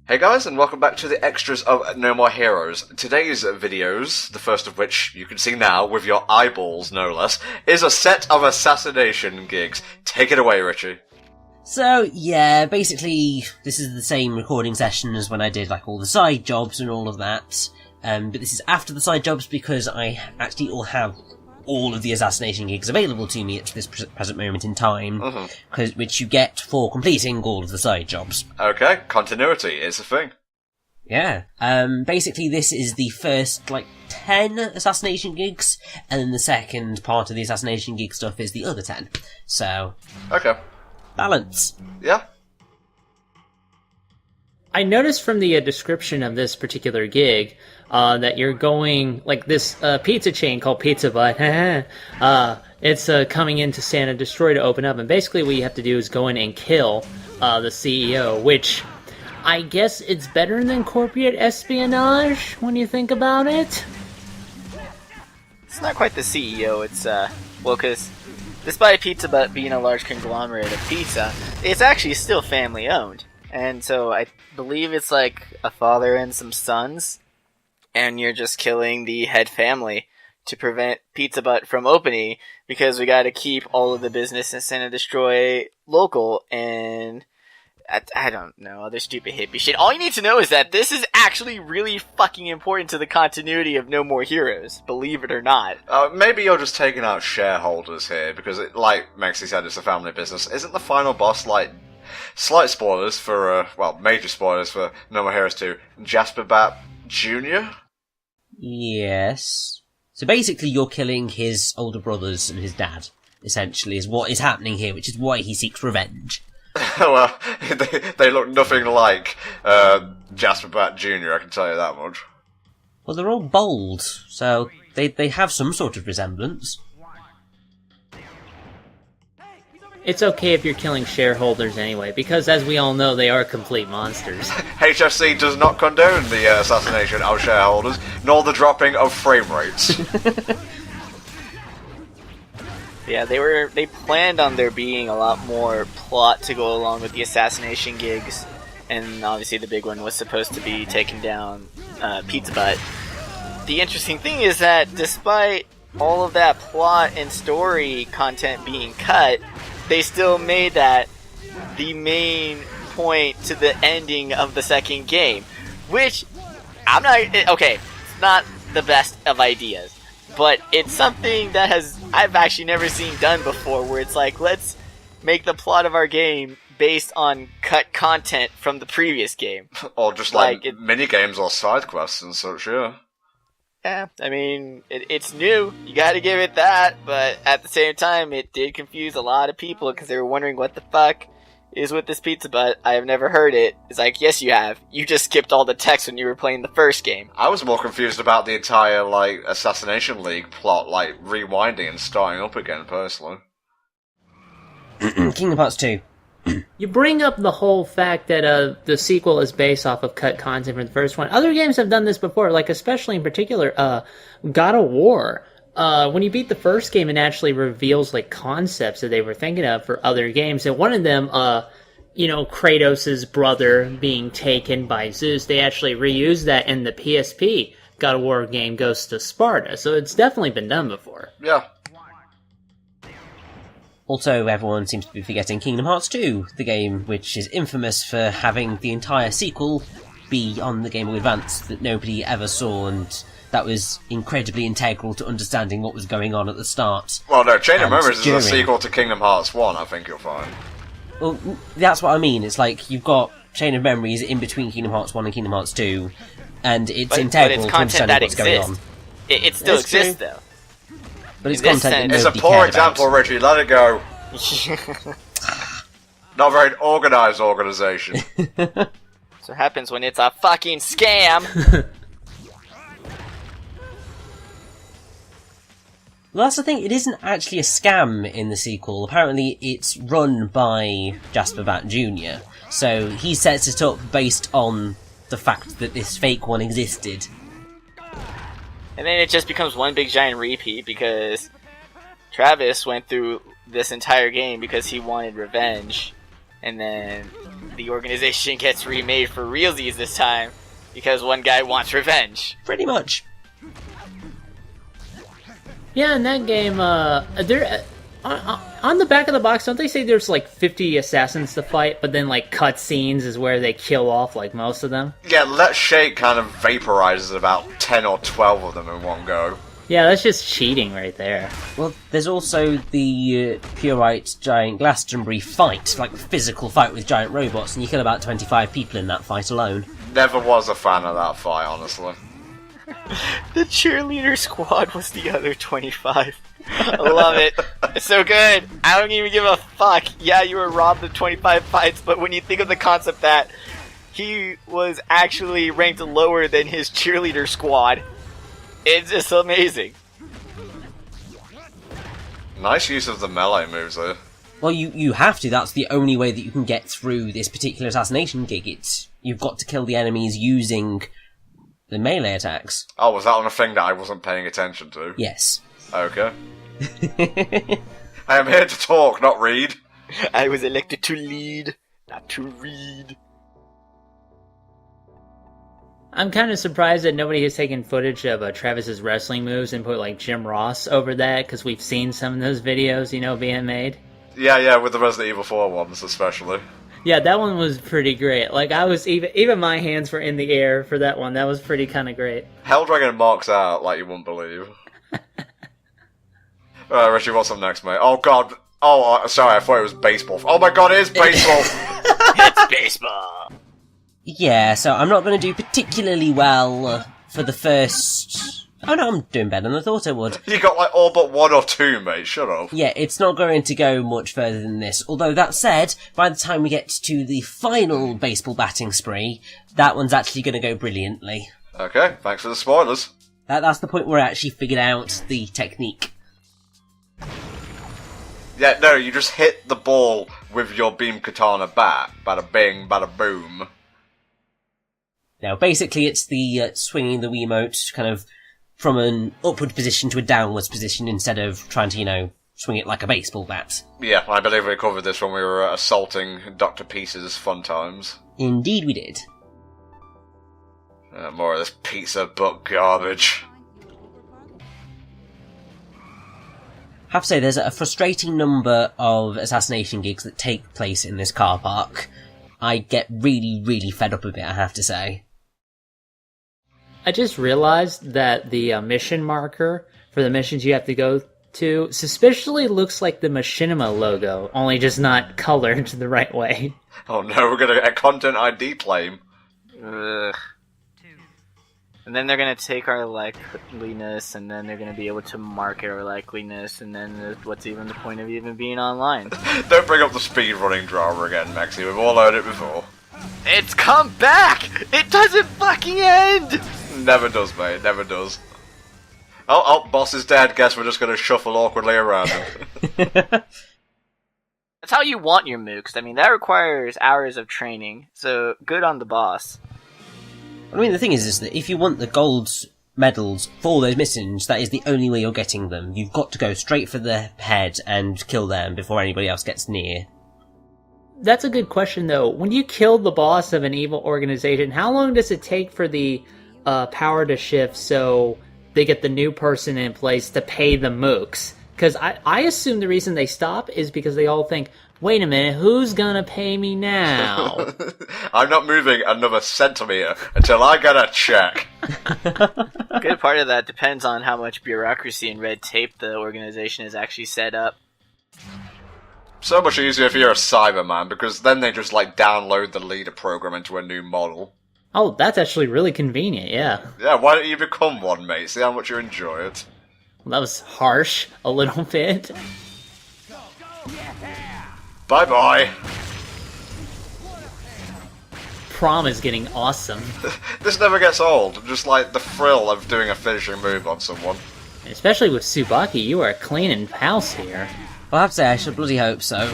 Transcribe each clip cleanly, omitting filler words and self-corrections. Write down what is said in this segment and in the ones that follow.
Hey guys, and welcome back to the extras of No More Heroes. Today's videos, the first of which you can see now with your eyeballs, no less, is a set of assassination gigs. Take it away, Richie. So, yeah, basically, this is the same recording session as when I did, like, all the side jobs and all of that. But this is after the side jobs because I actually will have all of the assassination gigs available to me at this present moment in time, which you get for completing all of the side jobs. Okay, continuity is a thing. Yeah. Basically, this is the first, 10 assassination gigs, and then the second part of the assassination gig stuff is the other 10. So... Okay. Balance. Yeah. I noticed from the description of this particular gig that you're going, this pizza chain called Pizza Butt, it's coming into Santa Destroy to open up, and basically what you have to do is go in and kill the CEO, which I guess it's better than corporate espionage when you think about it. It's not quite the CEO, it's, because despite Pizza Butt being a large conglomerate of pizza, it's actually still family owned. And so I believe it's like a father and some sons, and you're just killing the head family to prevent Pizza Butt from opening, because we gotta keep all of the business in Santa Destroy local, and I don't know, other stupid hippie shit. All you need to know is that this is actually really fucking important to the continuity of No More Heroes, believe it or not. Maybe you're just taking out shareholders here, because like Maxie said, it's a family business. Isn't the final boss, slight spoilers for, major spoilers for No More Heroes 2, Jasper Bat Jr.? Yes. So basically you're killing his older brothers and his dad, essentially, is what is happening here, which is why he seeks revenge. Well, they look nothing like Jasper Bat Jr., I can tell you that much. Well, they're all bold, so they have some sort of resemblance. It's okay if you're killing shareholders anyway, because as we all know, they are complete monsters. HFC does not condone the assassination of shareholders, nor the dropping of frame rates. Yeah, they planned on there being a lot more plot to go along with the assassination gigs, and obviously the big one was supposed to be taking down Pizza Butt. The interesting thing is that despite all of that plot and story content being cut, they still made that the main point to the ending of the second game, which it's not the best of ideas. But it's something that I've actually never seen done before, where it's like, let's make the plot of our game based on cut content from the previous game. Or just mini-games or side quests and such, yeah. Yeah, I mean, it's new, you gotta give it that, but at the same time, it did confuse a lot of people, because they were wondering what the fuck is with this Pizza Butt. I have never heard it. It's like, yes you have. You just skipped all the text when you were playing the first game. I was more confused about the entire, Assassination League plot, rewinding and starting up again, personally. Kingdom Hearts 2. You bring up the whole fact that the sequel is based off of cut content from the first one. Other games have done this before, especially in particular, God of War. When you beat the first game, it actually reveals concepts that they were thinking of for other games. And one of them, Kratos' brother being taken by Zeus, they actually reused that in the PSP God of War game Ghost of Sparta. So it's definitely been done before. Yeah. Also, everyone seems to be forgetting Kingdom Hearts 2, the game which is infamous for having the entire sequel be on the Game Boy Advance that nobody ever saw, and that was incredibly integral to understanding what was going on at the start. Well, no, Chain of Memories is a sequel to Kingdom Hearts 1, I think you'll find. Well, that's what I mean. It's like you've got Chain of Memories in between Kingdom Hearts 1 and Kingdom Hearts 2, and it's integral to understanding what's going on. It still exists, though. But it's content that it's a poor example, Richie. Let it go. Not a very organised organisation. That's what happens when it's a fucking scam. Well, that's the thing, it isn't actually a scam in the sequel. Apparently it's run by Jasper Bat Jr., so he sets it up based on the fact that this fake one existed. And then it just becomes one big giant repeat, because Travis went through this entire game because he wanted revenge, and then the organization gets remade for realsies this time because one guy wants revenge. Pretty much. Yeah, in that game, there on the back of the box, don't they say there's like 50 assassins to fight, but then like cutscenes is where they kill off like most of them? Yeah, Let's Shake kind of vaporizes about 10 or 12 of them in one go. Yeah, that's just cheating right there. Well, there's also the Purite Giant Glastonbury fight, like the physical fight with giant robots, and you kill about 25 people in that fight alone. Never was a fan of that fight, honestly. The cheerleader squad was the other 25. I love it. It's so good. I don't even give a fuck. Yeah, you were robbed of 25 fights, but when you think of the concept that he was actually ranked lower than his cheerleader squad, it's just amazing. Nice use of the melee moves there. Well, you have to. That's the only way that you can get through this particular assassination gig. You've got to kill the enemies using the melee attacks. Oh, was that on a thing that I wasn't paying attention to? Yes. Okay. I am here to talk, not read. I was elected to lead, not to read. I'm kind of surprised that nobody has taken footage of Travis's wrestling moves and put like Jim Ross over that, because we've seen some of those videos, being made. Yeah, with the Resident Evil 4 ones especially. Yeah, that one was pretty great. Like, I was even my hands were in the air for that one. That was pretty kind of great. Helldragon marks out like you wouldn't believe. Alright, Richie, what's up next, mate? Oh, God. Oh, sorry, I thought it was baseball. Oh my God, it is baseball! It's baseball! Yeah, so I'm not going to do particularly well for the first... Oh no, I'm doing better than I thought I would. You got like all but 1 or 2, mate, shut up. Yeah, it's not going to go much further than this. Although, that said, by the time we get to the final baseball batting spree, that one's actually going to go brilliantly. Okay, thanks for the spoilers. That's the point where I actually figured out the technique. Yeah, no, you just hit the ball with your beam katana bat. Bada bing, bada boom. Now, basically, it's the swinging the Wiimote kind of from an upward position to a downwards position instead of trying to, swing it like a baseball bat. Yeah, I believe we covered this when we were assaulting Dr. Pieces' fun times. Indeed we did. More of this pizza butt garbage. I have to say, there's a frustrating number of assassination gigs that take place in this car park. I get really, really fed up with it, I have to say. I just realized that the mission marker for the missions you have to go to suspiciously looks like the Machinima logo, only just not colored the right way. Oh no, we're gonna get a content ID claim. Ugh. And then they're gonna take our likeliness, and then they're gonna be able to market our likeliness, and then what's even the point of even being online? Don't bring up the speedrunning drama again, Maxie. We've all heard it before. It's come back! It doesn't fucking end! Never does, mate. Never does. Oh, boss is dead. Guess we're just gonna shuffle awkwardly around him. That's how you want your mooks. I mean, that requires hours of training, so good on the boss. I mean, the thing is that if you want the gold medals for those missions, that is the only way you're getting them. You've got to go straight for the head and kill them before anybody else gets near. That's a good question, though. When you kill the boss of an evil organization, how long does it take for the power to shift so they get the new person in place to pay the mooks? Because I assume the reason they stop is because they all think, wait a minute, who's gonna pay me now? I'm not moving another centimetre until I get a check. A good part of that depends on how much bureaucracy and red tape the organization is actually set up. So much easier if you're a Cyberman, because then they just download the leader program into a new model. Oh, that's actually really convenient, yeah. Yeah, why don't you become one, mate? See how much you enjoy it. Well, that was harsh, a little bit. Bye-bye. Prom is getting awesome. This never gets old. Just the thrill of doing a finishing move on someone. Especially with Tsubaki, you are cleaning house here. Well, I have to say, I should bloody hope so.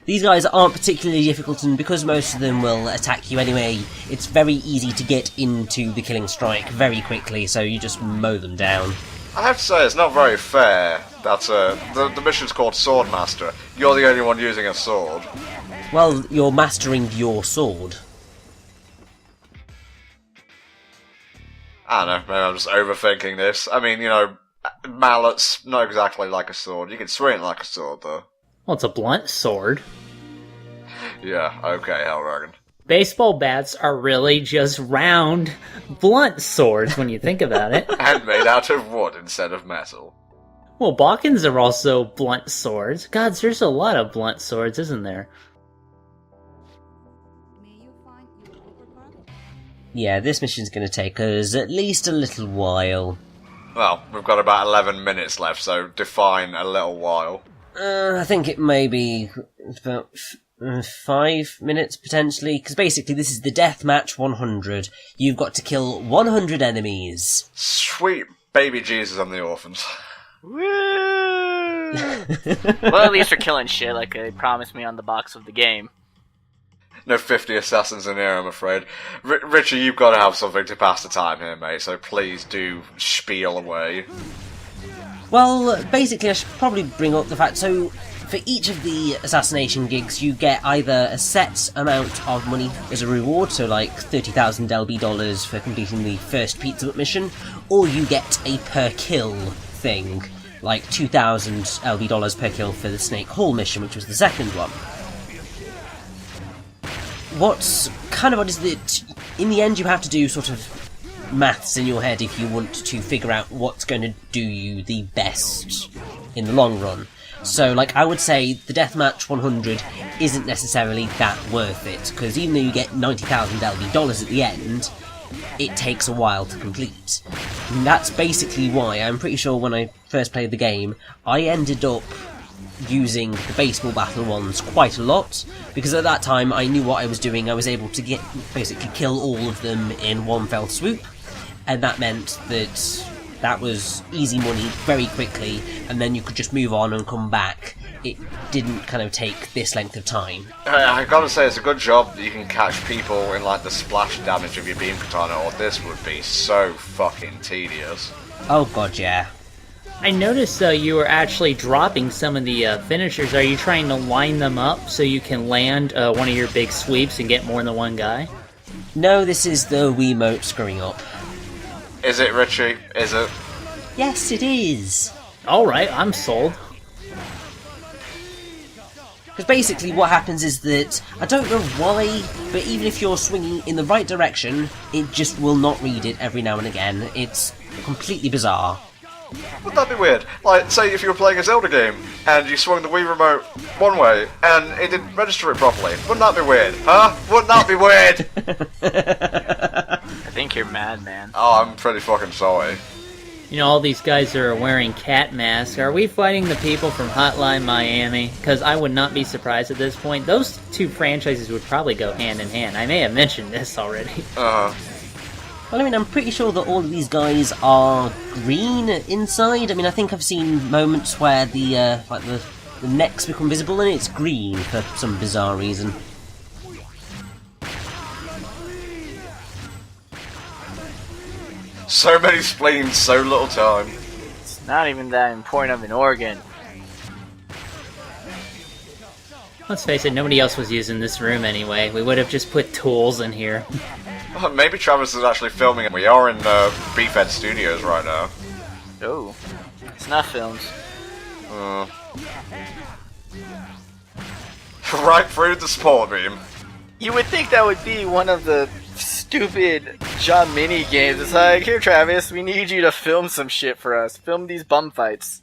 These guys aren't particularly difficult, and because most of them will attack you anyway, it's very easy to get into the killing strike very quickly, so you just mow them down. I have to say, it's not very fair that the mission's called Swordmaster. You're the only one using a sword. Well, you're mastering your sword. I don't know, maybe I'm just overthinking this. I mean, mallet's not exactly like a sword. You can swing it like a sword, though. Well, it's a blunt sword. Yeah, okay, Helldragon. Baseball bats are really just round, blunt swords when you think about it. And made out of wood instead of metal. Well, Balkans are also blunt swords. Gods, there's a lot of blunt swords, isn't there? Yeah, this mission's going to take us at least a little while. Well, we've got about 11 minutes left, so define a little while. I think it may be about 5 minutes, potentially, because basically this is the Deathmatch 100. You've got to kill 100 enemies. Sweet baby Jesus and the orphans. Woo! Well, at least we're killing shit like they promised me on the box of the game. No 50 assassins in here, I'm afraid. Richie, you've got to have something to pass the time here, mate, so please do spiel away. Well, basically I should probably bring up the fact, so for each of the assassination gigs you get either a set amount of money as a reward, so like 30,000 LB dollars for completing the first Pizza Hut mission, or you get a per kill thing, like 2,000 LB dollars per kill for the Snake Hall mission, which was the second one. What's kind of odd is that in the end you have to do sort of maths in your head if you want to figure out what's going to do you the best in the long run. So, like, I would say the Deathmatch 100 isn't necessarily that worth it, because even though you get 90,000 LB dollars at the end, it takes a while to complete. And that's basically why, I'm pretty sure when I first played the game, I ended up using the baseball battle ones quite a lot, because at that time I knew what I was doing. I was able to basically kill all of them in one fell swoop, and that meant that was easy money very quickly, and then you could just move on and come back. It didn't kind of take this length of time. I gotta say, it's a good job that you can catch people in like the splash damage of your beam katana, or this would be so fucking tedious. Oh god, yeah. I noticed you were actually dropping some of the finishers. Are you trying to line them up so you can land one of your big sweeps and get more than one guy? No, this is the Wiimote screwing up. Is it, Richie? Is it? Yes, it is. Alright, I'm sold. Because basically what happens is that, I don't know why, but even if you're swinging in the right direction, it just will not read it every now and again. It's completely bizarre. Wouldn't that be weird? Like, say if you were playing a Zelda game, and you swung the Wii Remote one way, and it didn't register it properly. Wouldn't that be weird? Huh? Wouldn't that be weird? I think you're mad, man. Oh, I'm pretty fucking sorry. You know, all these guys are wearing cat masks. Are we fighting the people from Hotline Miami? Because I would not be surprised at this point. Those two franchises would probably go hand in hand. I may have mentioned this already. Uh-huh. Well, I mean, I'm pretty sure that all of these guys are green inside. I mean, I think I've seen moments where the necks become visible and it's green for some bizarre reason. So many spleens, so little time. It's not even that important of an organ. Let's face it, nobody else was using this room anyway. We would have just put tools in here. Oh, maybe Travis is actually filming. We are in Beefhead Studios right now. Oh, it's not filmed. Right through the sport beam. You would think that would be one of the stupid John Mini games. It's like, here Travis, we need you to film some shit for us. Film these bum fights.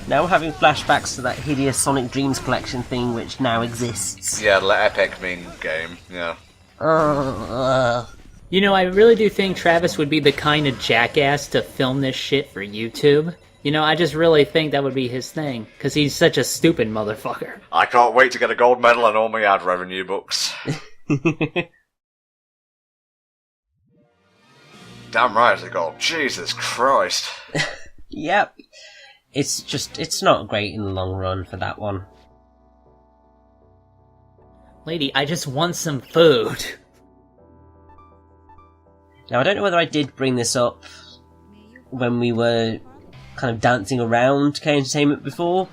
Now we're having flashbacks to that hideous Sonic Dreams collection thing which now exists. Yeah, the Epic meme game, yeah. You know, I really do think Travis would be the kind of jackass to film this shit for YouTube. You know, I just really think that would be his thing, because he's such a stupid motherfucker. I can't wait to get a gold medal in all my ad revenue books. Damn right, they go. Jesus Christ. Yep. It's not great in the long run for that one. Lady, I just want some food. Now, I don't know whether I did bring this up when we were kind of dancing around K Entertainment before,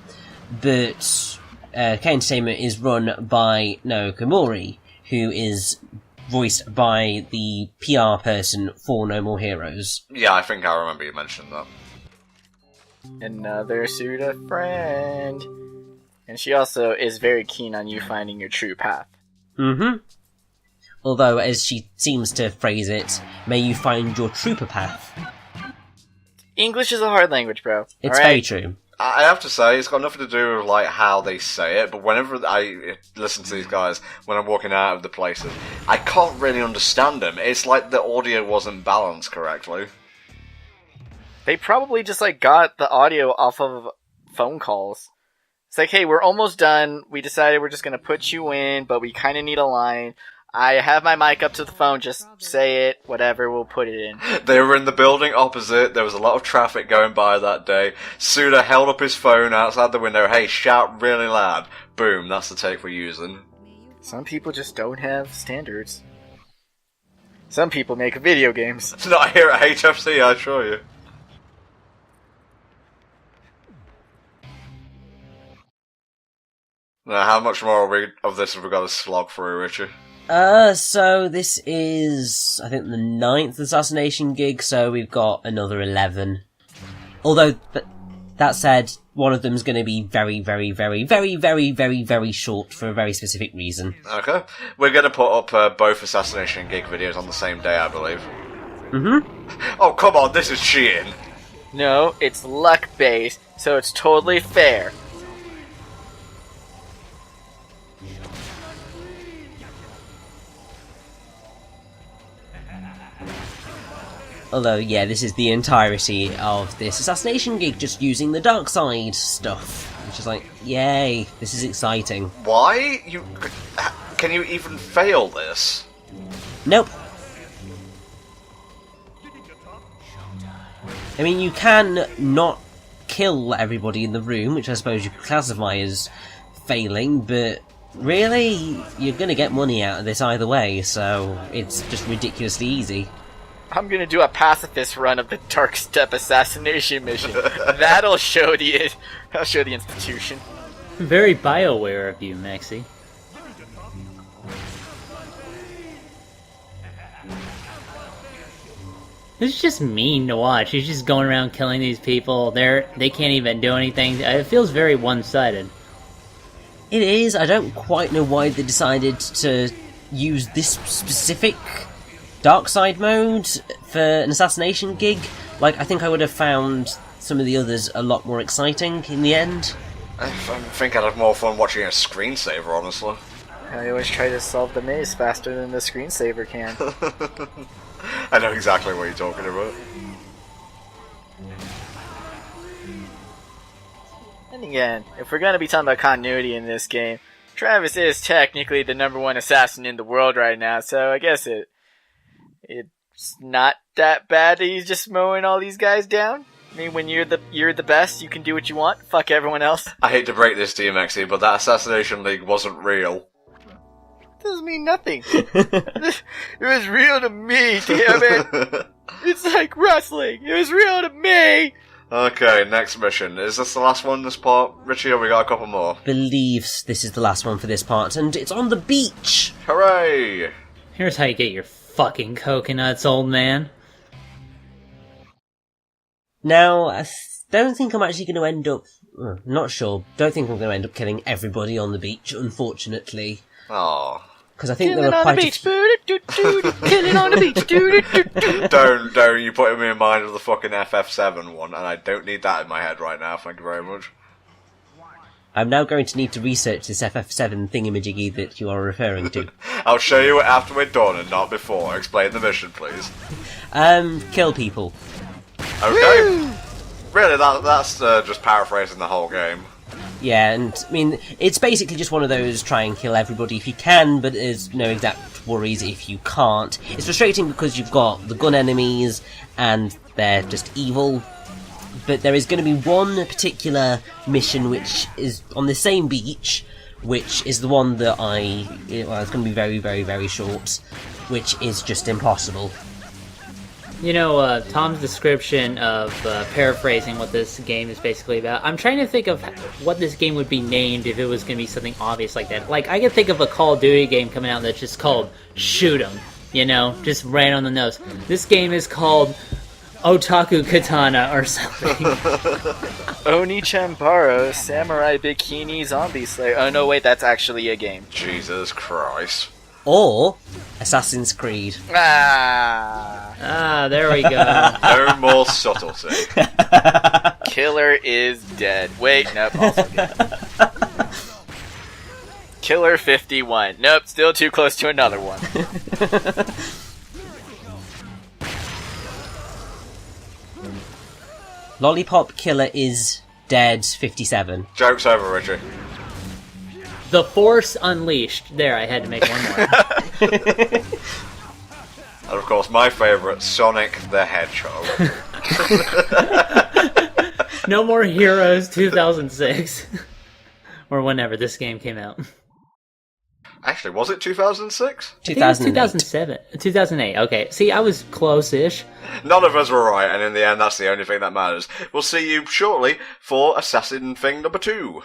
but K Entertainment is run by Naoko Mori, who is voiced by the PR person for No More Heroes. Yeah, I think I remember you mentioned that. Another Suda friend. And she also is very keen on you finding your true path. Mm-hmm. Although, as she seems to phrase it, may you find your trooper path. English is a hard language, bro. It's very true. I have to say, it's got nothing to do with like how they say it, but whenever I listen to these guys, when I'm walking out of the places, I can't really understand them. It's like the audio wasn't balanced correctly. They probably just like got the audio off of phone calls. It's like, hey, we're almost done. We decided we're just gonna put you in, but we kind of need a line. I have my mic up to the phone, just say it, whatever, we'll put it in. They were in the building opposite, there was a lot of traffic going by that day. Suda held up his phone outside the window, hey, shout really loud. Boom, that's the take we're using. Some people just don't have standards. Some people make video games. It's not here at HFC, I assure you. Now, how much more of this have we got to slog through, Richard? So this is, I think, the 9th Assassination gig, so we've got another 11. Although, that said, one of them's going to be very, very, very, very, very, very, very short for a very specific reason. Okay. We're going to put up both Assassination gig videos on the same day, I believe. Mm-hmm. Oh, come on, this is cheating. No, it's luck-based, so it's totally fair. Although, yeah, this is the entirety of this Assassination gig, just using the dark side stuff. Which is like, yay, this is exciting. Why? Can you even fail this? Nope. I mean, you can not kill everybody in the room, which I suppose you could classify as failing, but really, you're gonna get money out of this either way, so it's just ridiculously easy. I'm gonna do a pacifist run of the Dark Step assassination mission. That'll show the institution. Very BioWare of you, Maxie. It's just mean to watch. He's just going around killing these people. They can't even do anything. It feels very one-sided. It is. I don't quite know why they decided to use this specific dark side mode for an assassination gig. Like, I think I would have found some of the others a lot more exciting in the end. I think I'd have more fun watching a screensaver, honestly. I always try to solve the maze faster than the screensaver can. I know exactly what you're talking about. And again, if we're gonna be talking about continuity in this game, Travis is technically the #1 assassin in the world right now, so I guess it's not that bad that he's just mowing all these guys down. I mean, when you're the best, you can do what you want. Fuck everyone else. I hate to break this to you, Maxie, but that Assassination League wasn't real. Doesn't mean nothing. It was real to me, damn it. It's like wrestling. It was real to me. Okay, next mission. Is this the last one, this part? Richie, or we got a couple more? Believes this is the last one for this part, and it's on the beach! Hooray! Here's how you get your fucking coconuts, old man. Now, I don't think I'm actually going to end up... not sure. Don't think I'm going to end up killing everybody on the beach, unfortunately. Aww. Because I think Killing there are on quite the beach, killing on the beach, Don't, you put me in mind of the fucking FF7 one, and I don't need that in my head right now, thank you very much. I'm now going to need to research this FF7 thingamajiggy that you are referring to. I'll show you it after we're done and not before. Explain the mission, please. Kill people. Okay. Really, that's just paraphrasing the whole game. Yeah, and I mean, it's basically just one of those try and kill everybody if you can, but there's no exact worries if you can't. It's frustrating because you've got the gun enemies, and they're just evil. But there is going to be one particular mission which is on the same beach, which is the one that it's going to be very, very, very short, which is just impossible. You know, Tom's description of paraphrasing what this game is basically about, I'm trying to think of what this game would be named if it was going to be something obvious like that. Like, I could think of a Call of Duty game coming out that's just called Shoot 'em, you know, just right on the nose. This game is called Otaku Katana or something. Oni Chambaro, Samurai Bikini Zombie Slayer. Oh no, wait, that's actually a game. Jesus Christ. Or Assassin's Creed. Ah, there we go. No more subtlety. Killer is dead. Wait, nope, also good. Killer 51. Nope, still too close to another one. Lollipop Killer is dead 57. Joke's over, Richie. The Force Unleashed. There, I had to make one more. And of course, my favourite, Sonic the Hedgehog. No More Heroes 2006. Or whenever this game came out. Actually, was it 2006? 2007. 2008. Okay. See, I was close-ish. None of us were right, and in the end, that's the only thing that matters. We'll see you shortly for Assassin Thing number 2.